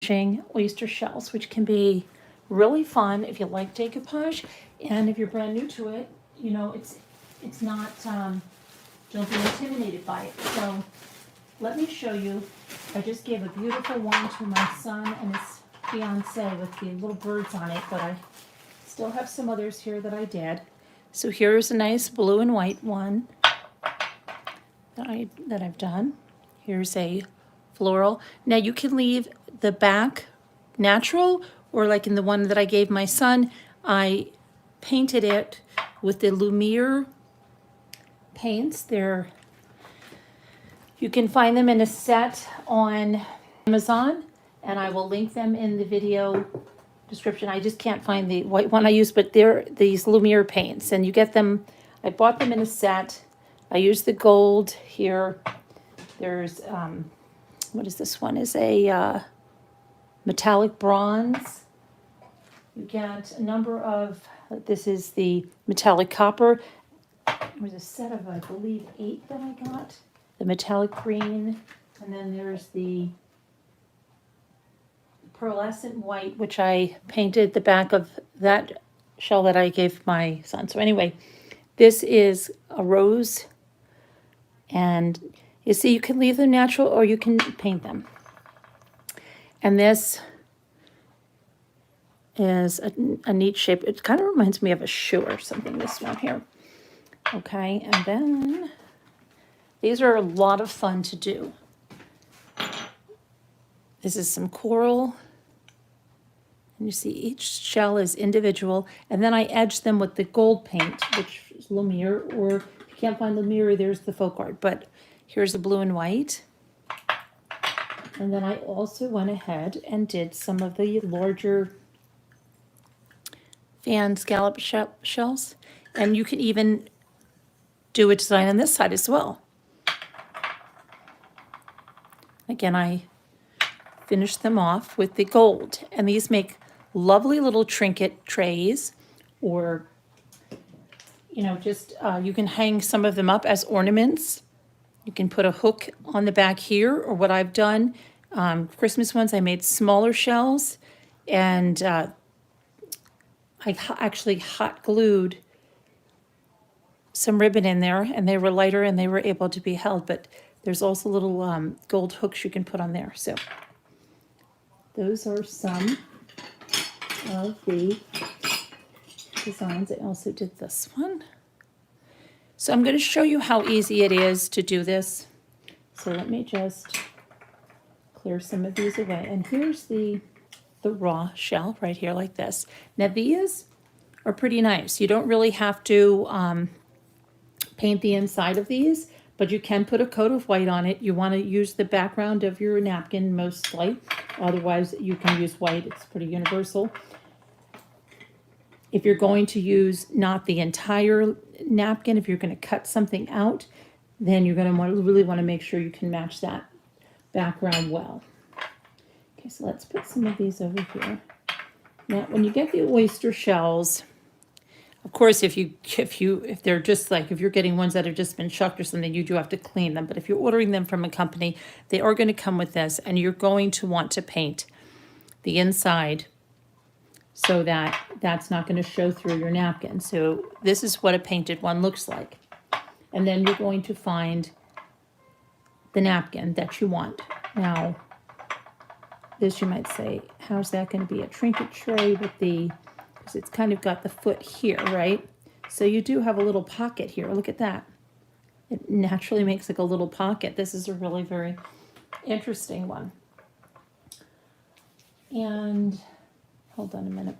packaging oyster shells, which can be really fun if you like decoupage, and if you're brand new to it, you know, it's not, don't be intimidated by it. So let me show you. I just gave a beautiful one to my son and his fiance with the little birds on it, but I still have some others here that I did. So here's a nice blue and white one that I've done. Here's a floral. Now you can leave the back natural, or like in the one that I gave my son, I painted it with the Lumiere paints. You can find them in a set on Amazon, and I will link them in the video description. I just can't find the white one I use, but they're these Lumiere paints, and you get them. I bought them in a set. I use the gold here. There's what is this one? Is a metallic bronze. You get a number of. This is the metallic copper. There was a set of, I believe, 8 that I got. The metallic green, and then there's the pearlescent white, which I painted the back of that shell that I gave my son. So anyway, this is a rose, and you see you can leave them natural or you can paint them. And this is a neat shape. It kind of reminds me of a shoe or something, this one here. Okay, and then these are a lot of fun to do. This is some coral. And you see each shell is individual. And then I edge them with the gold paint, which is Lumiere, or if you can't find Lumiere, there's the folk art. But here's the blue and white. And then I also went ahead and did some of the larger fan scallop shells. And you can even do a design on this side as well. Again, I finished them off with the gold, and these make lovely little trinket trays, or, you know, just you can hang some of them up as ornaments. You can put a hook on the back here, or what I've done, Christmas ones, I made smaller shells, and I actually hot glued some ribbon in there, and they were lighter and they were able to be held, but there's also little gold hooks you can put on there. So those are some of the designs. I also did this one. So I'm going to show you how easy it is to do this. So let me just clear some of these away. And here's the raw shell right here like this. Now these are pretty nice. You don't really have to paint the inside of these, but you can put a coat of white on it. You want to use the background of your napkin mostly. Otherwise, you can use white. It's pretty universal. If you're going to use not the entire napkin, if you're going to cut something out, then you're going to really want to make sure you can match that background well. Okay, so let's put some of these over here. Now, when you get the oyster shells, of course, if they're just like, if you're getting ones that have just been shucked or something, you do have to clean them. But if you're ordering them from a company, they are going to come with this, and you're going to want to paint the inside so that that's not going to show through your napkin. So this is what a painted one looks like. And then you're going to find the napkin that you want. Now, this you might say, how's that going to be a trinket tray with the, because it's kind of got the foot here, right? So you do have a little pocket here. Look at that. It naturally makes like a little pocket. This is a really very interesting one. And hold on a minute.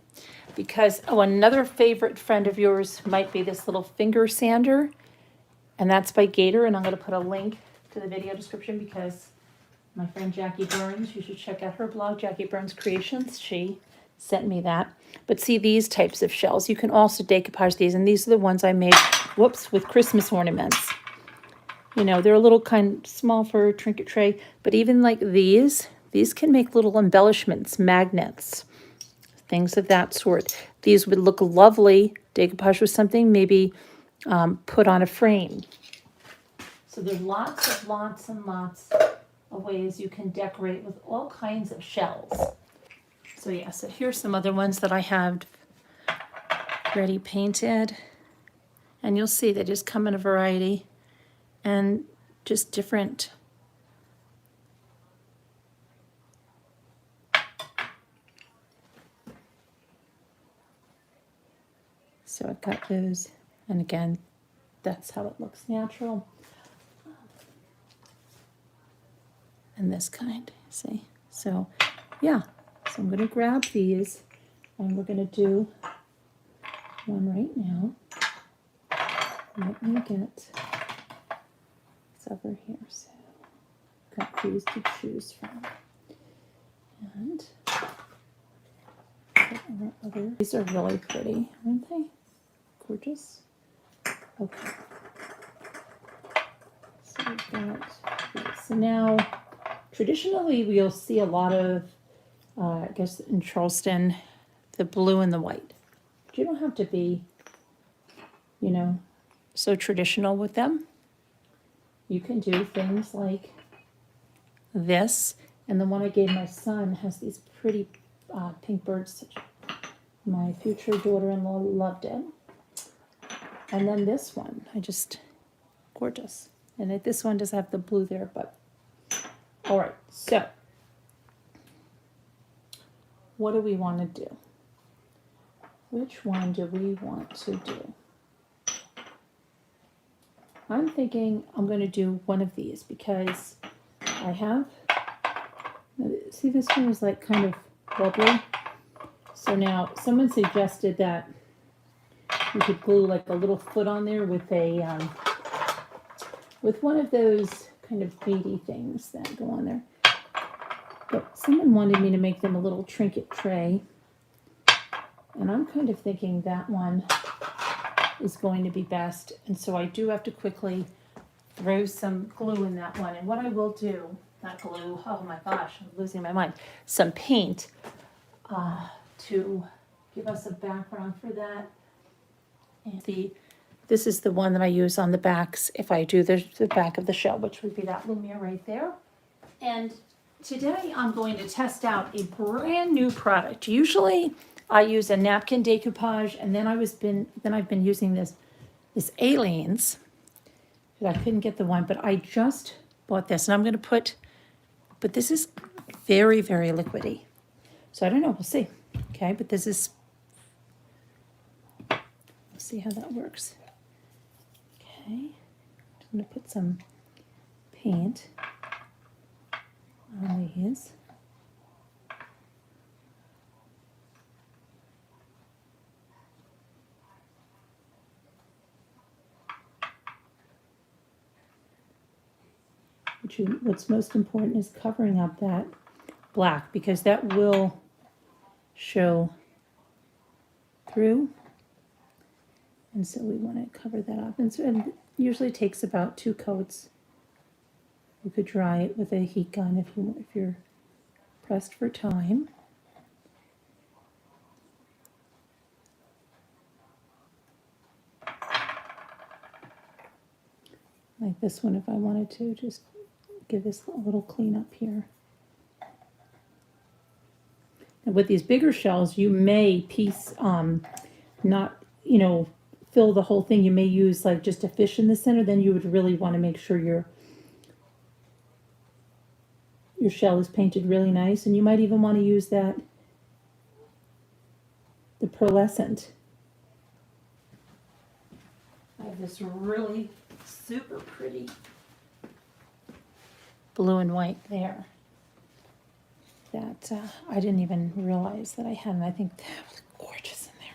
Because, oh, another favorite friend of yours might be this little finger sander. And that's by Gator. And I'm going to put a link to the video description because my friend Jackie Burns, you should check out her blog, Jackie Burns Creations. She sent me that. But see these types of shells. You can also decoupage these. And these are the ones I made, whoops, with Christmas ornaments. You know, they're a little kind of small for a trinket tray. But even like these can make little embellishments, magnets, things of that sort. These would look lovely, decoupage with something, maybe put on a frame. So there's lots and lots of ways you can decorate with all kinds of shells. So yeah, so here's some other ones that I have ready painted. And you'll see they just come in a variety and just different. So I've got those, and again, that's how it looks natural. And this kind, see? So yeah, so I'm gonna grab these and we're gonna do one right now. Let me get it's over here, so got these to choose from. And these are really pretty, aren't they? Gorgeous. Okay. So we've got these. So now, traditionally, we'll see a lot of, I guess in Charleston, the blue and the white. But you don't have to be, you know, so traditional with them. You can do things like this, and the one I gave my son has these pretty pink birds. My future daughter-in-law loved it. And then this one, gorgeous. And this one does have the blue there, but all right, so what do we want to do? Which one do we want to do? I'm thinking I'm going to do one of these because I have, see, this one is like kind of bubbly. So now someone suggested that you could glue like a little foot on there with a, with one of those kind of beady things that go on there. But someone wanted me to make them a little trinket tray. And I'm kind of thinking that one is going to be best. And so I do have to quickly throw some glue in that one. And what I will do, not glue, oh my gosh, I'm losing my mind, some paint to give us a background for that. And this is the one that I use on the backs if I do the back of the shell, which would be that Lumiere right there. And today I'm going to test out a brand new product. Usually I use a napkin decoupage, and then I've been using this Aliens. I couldn't get the one, but I just bought this, and I'm going to but this is very, very liquidy. So I don't know, we'll see. Okay, but this is, we'll see how that works. Okay, I'm going to put some paint on these. What's most important is covering up that black, because that will show through. And so we want to cover that up. And so it usually takes about 2 coats. You could dry it with a heat gun if you're pressed for time. Like this one, if I wanted to just give this a little cleanup here. And with these bigger shells, you may not, fill the whole thing. You may use like just a fish in the center. Then you would really want to make sure your shell is painted really nice. And you might even want to use the pearlescent. I have this really super pretty blue and white there that I didn't even realize that I had, and I think that was gorgeous in there.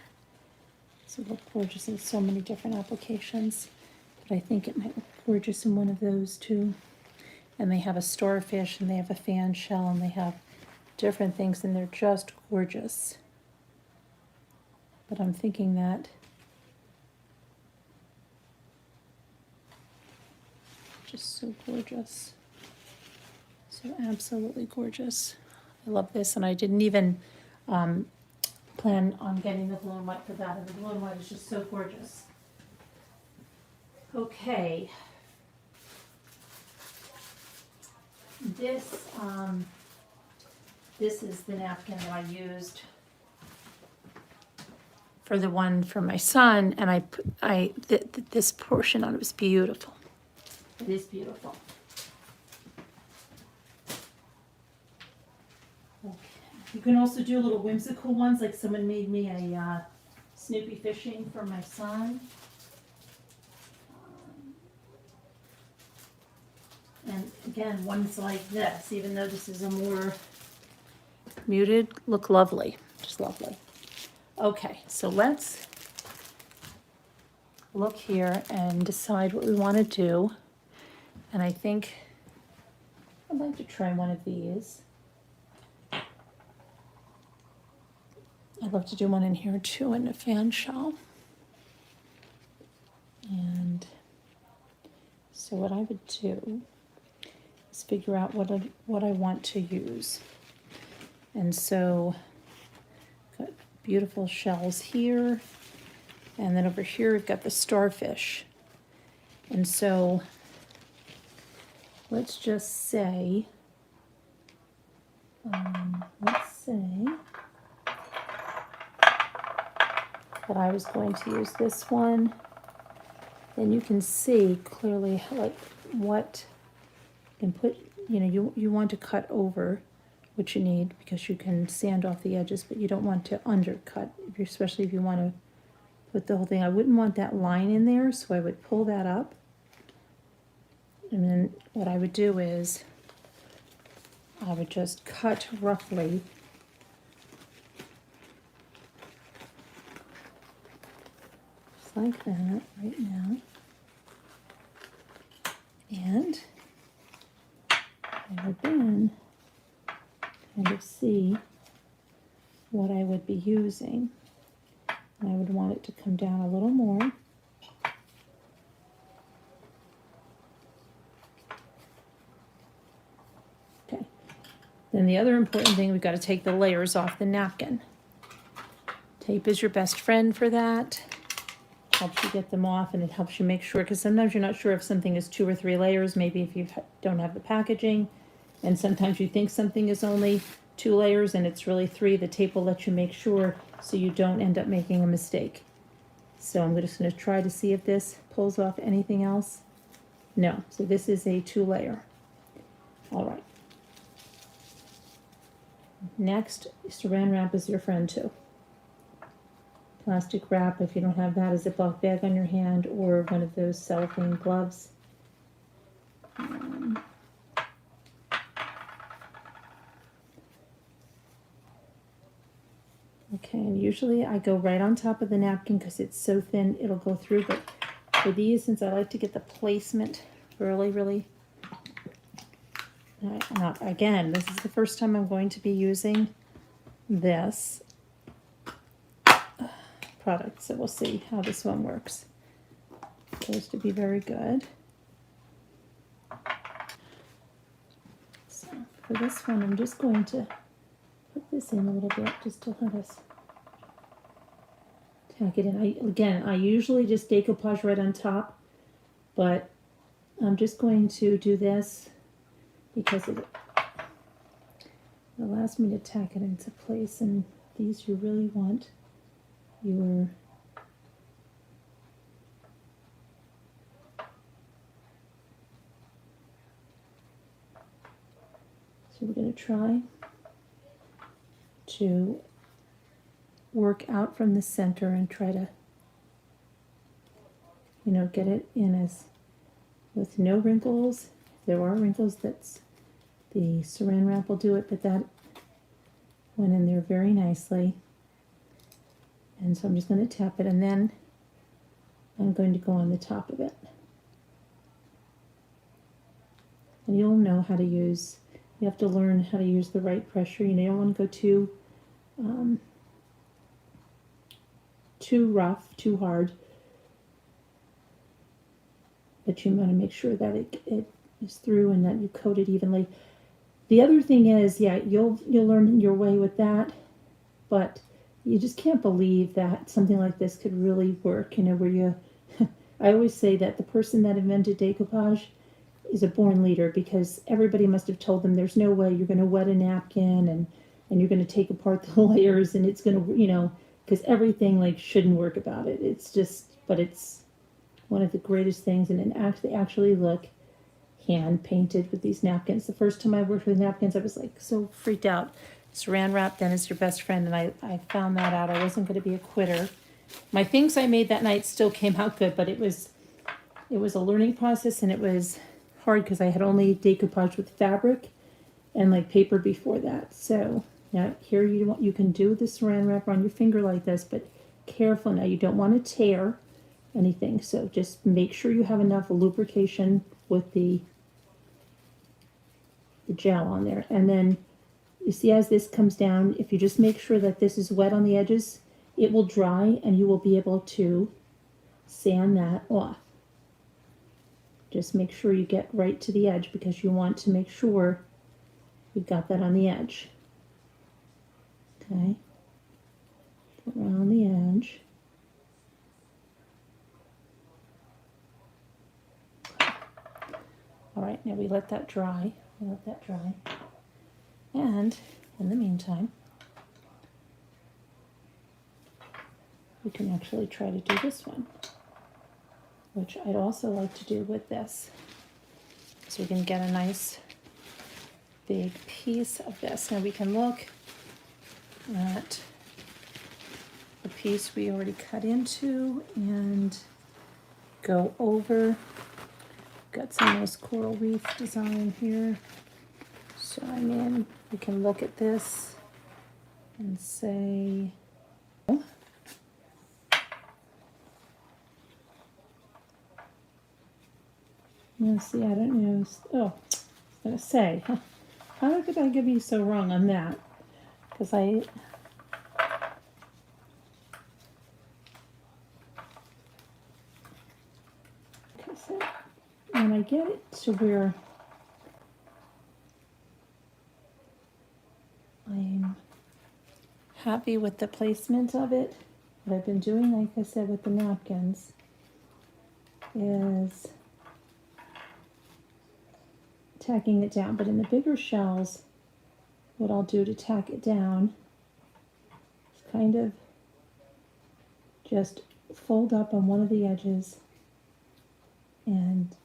So it looked gorgeous in so many different applications, but I think it might look gorgeous in one of those too. And they have a starfish, and they have a fan shell, and they have different things, and they're just gorgeous. But I'm thinking that just so gorgeous. So absolutely gorgeous. I love this, and I didn't even plan on getting the blue and white for that, and the blue and white is just so gorgeous. Okay. This This is the napkin that I used for the one for my son, and I put this portion on it was beautiful. It is beautiful. Okay. You can also do little whimsical ones, like someone made me a Snoopy fishing for my son. And again, ones like this, even though this is a more muted, look lovely, just lovely. Okay, so let's look here and decide what we want to do. And I think I'd like to try one of these. I'd love to do one in here too, in a fan shell. And so what I would do is figure out what I want to use. And so, got beautiful shells here. And then over here we've got the starfish. And so, let's just say, that I was going to use this one. Then you can see clearly like what and put, you want to cut over what you need because you can sand off the edges, but you don't want to undercut, especially if you want to put the whole thing. I wouldn't want that line in there, so I would pull that up. And then what I would do is I would just cut roughly just like that right now. And I would then kind of see what I would be using. And I would want it to come down a little more. Okay. Then the other important thing, we've got to take the layers off the napkin. Tape is your best friend for that. Helps you get them off, and it helps you make sure, because sometimes you're not sure if something is 2 or 3 layers, maybe if you don't have the packaging, and sometimes you think something is only 2 layers and it's really 3. The tape will let you make sure so you don't end up making a mistake. So I'm just going to try to see if this pulls off anything else. No, so this is a 2 layer. All right. Next, saran wrap is your friend too. Plastic wrap, if you don't have that, a Ziploc bag on your hand, or one of those cellophane gloves. Okay, and usually I go right on top of the napkin because it's so thin it'll go through, but for these, since I like to get the placement really, again, this is the first time I'm going to be using this product, so we'll see how this one works. It's supposed to be very good. So for this one, I'm just going to put this in a little bit just to let us tack it in. I usually just decoupage right on top, but I'm just going to do this because it allows me to tack it into place, and these you really want your so we're going to try to work out from the center and try to get it in as with no wrinkles. If there are wrinkles, that's the saran wrap will do it, but that went in there very nicely. And so I'm just going to tap it, and then I'm going to go on the top of it. And you'll know how to use, you have to learn how to use the right pressure. You don't want to go too rough, too hard. But you want to make sure that it is through and that you coat it evenly. The other thing is, you'll learn your way with that, but you just can't believe that something like this could really work, where you, I always say that the person that invented decoupage is a born leader, because everybody must have told them there's no way you're going to wet a napkin and and you're going to take apart the layers, and it's going to, you know, because everything like shouldn't work about it. It's just, but it's one of the greatest things, and they actually look hand painted with these napkins. The first time I worked with napkins, I was like so freaked out. Saran wrap then is your best friend, and I found that out. I wasn't going to be a quitter. My things I made that night still came out good, but it was a learning process, and it was hard because I had only decoupage with fabric and like paper before that. So now here you can do the saran wrap on your finger like this, but careful now, you don't want to tear anything. So just make sure you have enough lubrication with the gel on there. And then you see as this comes down, if you just make sure that this is wet on the edges, it will dry and you will be able to sand that off. Just make sure you get right to the edge because you want to make sure you've got that on the edge. Okay, put around the edge. All right, now we let that dry. And in the meantime, we can actually try to do this one, which I'd also like to do with this. So we can get a nice big piece of this. Now we can look at the piece we already cut into and go over. Got some nice coral reef design here. So I mean, we can look at this and say, let's see, I don't know. Oh, I was going to say, how could I be so wrong on that? Because okay, so when I get it to where I'm happy with the placement of it, what I've been doing, like I said, with the napkins, is tacking it down. But in the bigger shells, what I'll do to tack it down is kind of just fold up on one of the edges and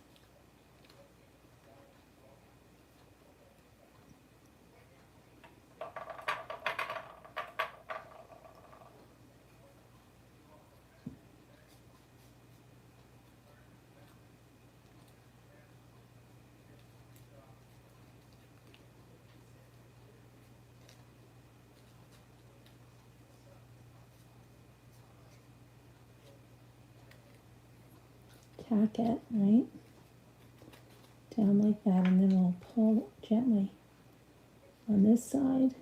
tack it right down like that, and then we'll pull gently on this side,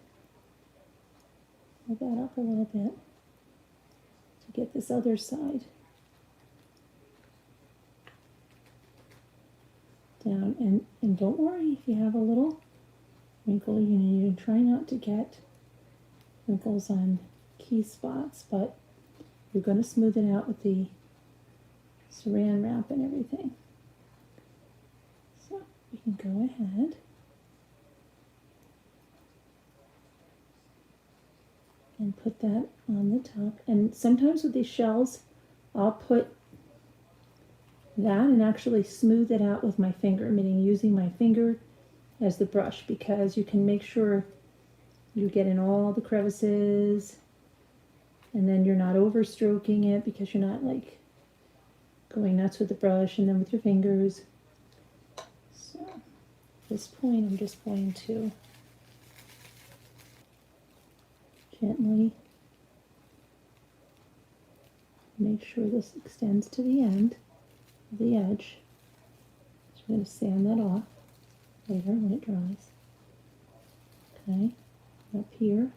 pull that up a little bit to get this other side down. And don't worry if you have a little wrinkle, you need to try not to get wrinkles on key spots, but you're going to smooth it out with the saran wrap and everything. So we can go ahead and put that on the top. And sometimes with these shells, I'll put that and actually smooth it out with my finger, meaning using my finger as the brush, because you can make sure you get in all the crevices, and then you're not over stroking it because you're not like going nuts with the brush and then with your fingers. So at this point, I'm just going to gently make sure this extends to the end of the edge. So I'm going to sand that off later when it dries. Okay, up here,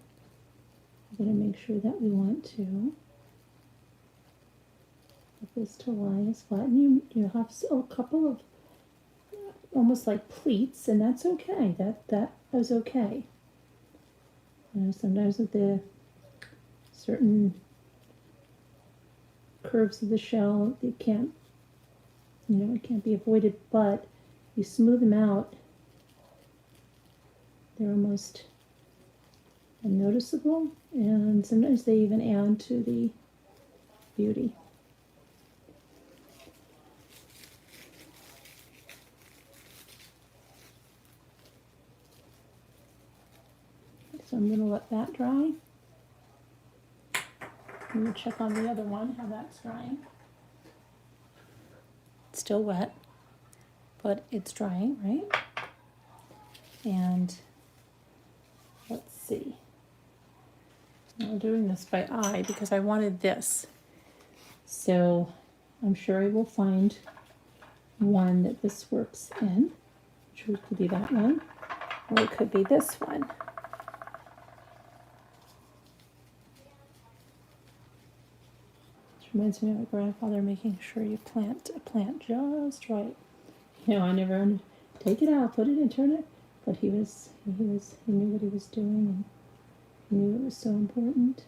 I'm going to make sure that we want to get this to lie as flat. And you have a couple of almost like pleats, and that's okay. That is okay. You know, sometimes with the certain curves of the shell, it can't be avoided, but you smooth them out, they're almost and noticeable, and sometimes they even add to the beauty. So I'm going to let that dry. I'm going to check on the other one, how that's drying. It's still wet, but it's drying, right? And let's see. I'm doing this by eye because I wanted this. So I'm sure I will find one that this works in, which could be that one, or it could be this one. Which reminds me of my grandfather making sure you plant a plant just right. You know, I never take it out, put it in, turn it, but he knew what he was doing, and he knew it was so important.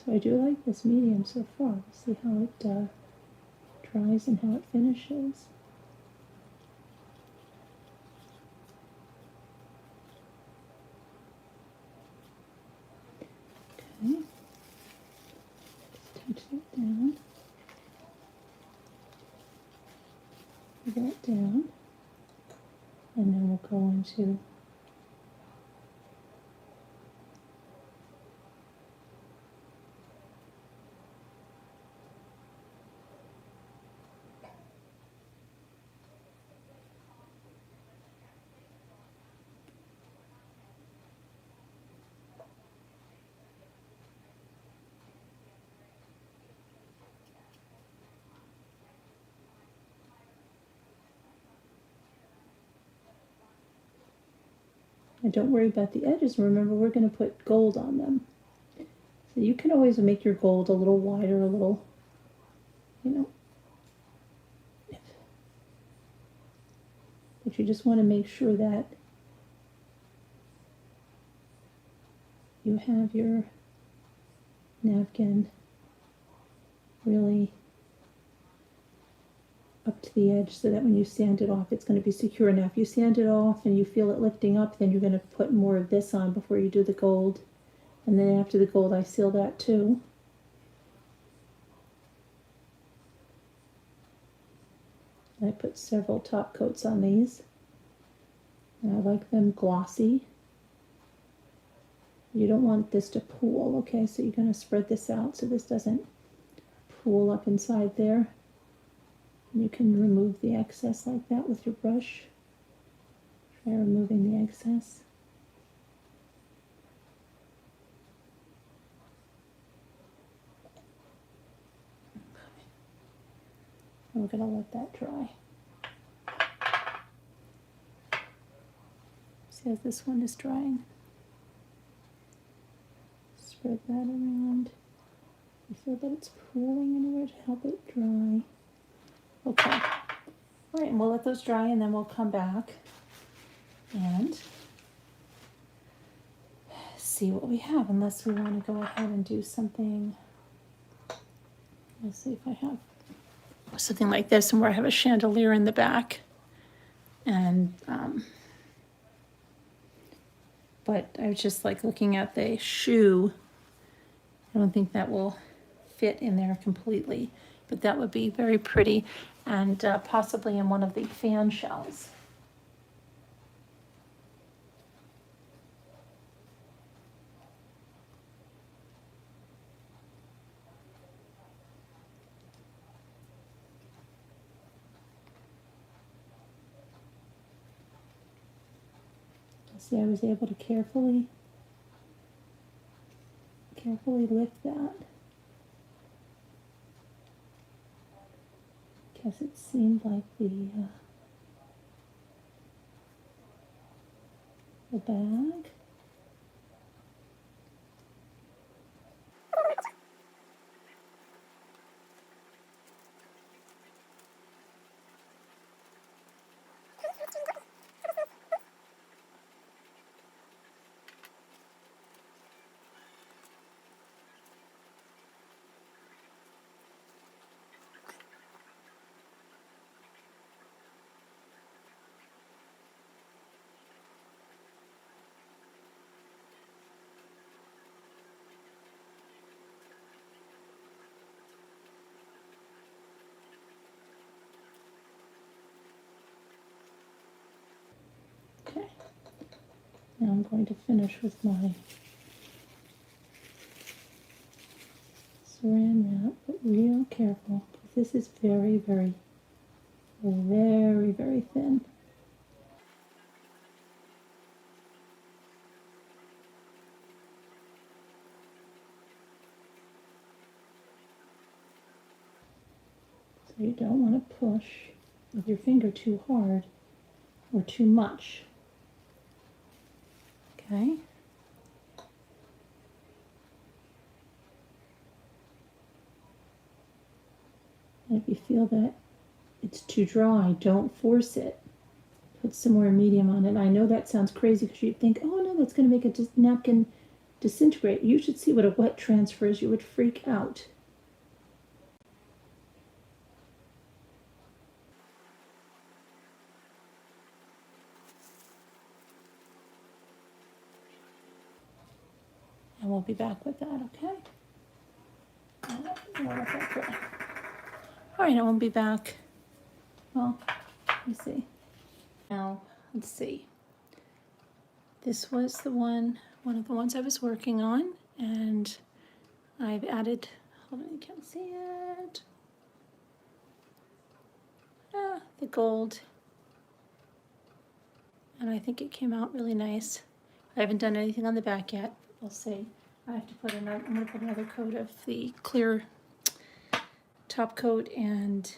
So I do like this medium so far. We'll see how it dries and how it finishes. Okay. Just touch that down. Put that down. And then we'll go into and don't worry about the edges. Remember, we're going to put gold on them. So you can always make your gold a little wider, a little, you know. But you just want to make sure that you have your napkin really up to the edge so that when you sand it off, it's going to be secure enough. You sand it off and you feel it lifting up, then you're going to put more of this on before you do the gold. And then after the gold, I seal that too. I put several top coats on these. And I like them glossy. You don't want this to pool, okay? So you're going to spread this out so this doesn't pool up inside there. You can remove the excess like that with your brush. Try removing the excess. Okay. And we're going to let that dry. See how this one is drying? Spread that around. You feel that it's pooling anywhere to help it dry. Okay. All right, and we'll let those dry and then we'll come back and see what we have, unless we want to go ahead and do something. Let's see if I have something like this and where I have a chandelier in the back. And, but I was just like looking at the shoe. I don't think that will fit in there completely, but that would be very pretty, and possibly in one of the fan shells. See, I was able to carefully lift that, because it seemed like the bag. Okay. Now I'm going to finish with my saran wrap, but real careful, because this is very, very, very, very thin. So you don't want to push with your finger too hard or too much. Okay. And if you feel that it's too dry, don't force it. Put some more medium on it. I know that sounds crazy because you'd think, oh no, that's going to make a napkin disintegrate. You should see what a wet transfer is. You would freak out. And we'll be back with that, okay? All right, I won't be back. Well, let me see. Now, let's see. This was the one of the ones I was working on, and I've added, hold on, you can't see it. The gold. And I think it came out really nice. I haven't done anything on the back yet. We'll see. I have to put another, I'm going to put another coat of the clear top coat and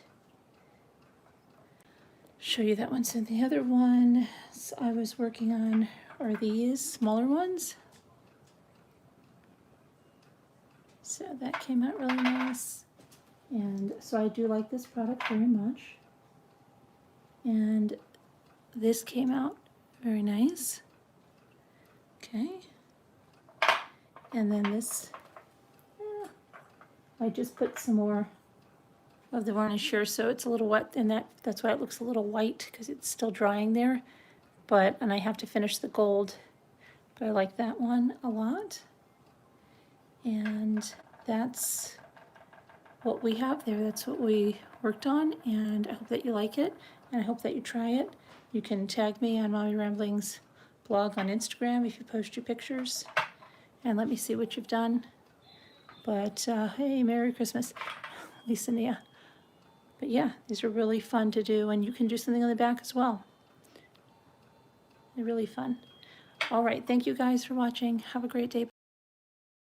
show you that one. So the other one I was working on are these smaller ones. So that came out really nice. And so I do like this product very much. And this came out very nice. Okay. And then this, I just put some more of the varnish here, so it's a little wet, and that's why it looks a little white, because it's still drying there. And I have to finish the gold, but I like that one a lot. And that's what we have there. That's what we worked on, and I hope that you like it, and I hope that you try it. You can tag me on Mommy Ramblings blog on Instagram if you post your pictures, and let me see what you've done. But hey, Merry Christmas, Lisa Nia. But yeah, these are really fun to do, and you can do something on the back as well. They're really fun. All right, thank you guys for watching. Have a great day.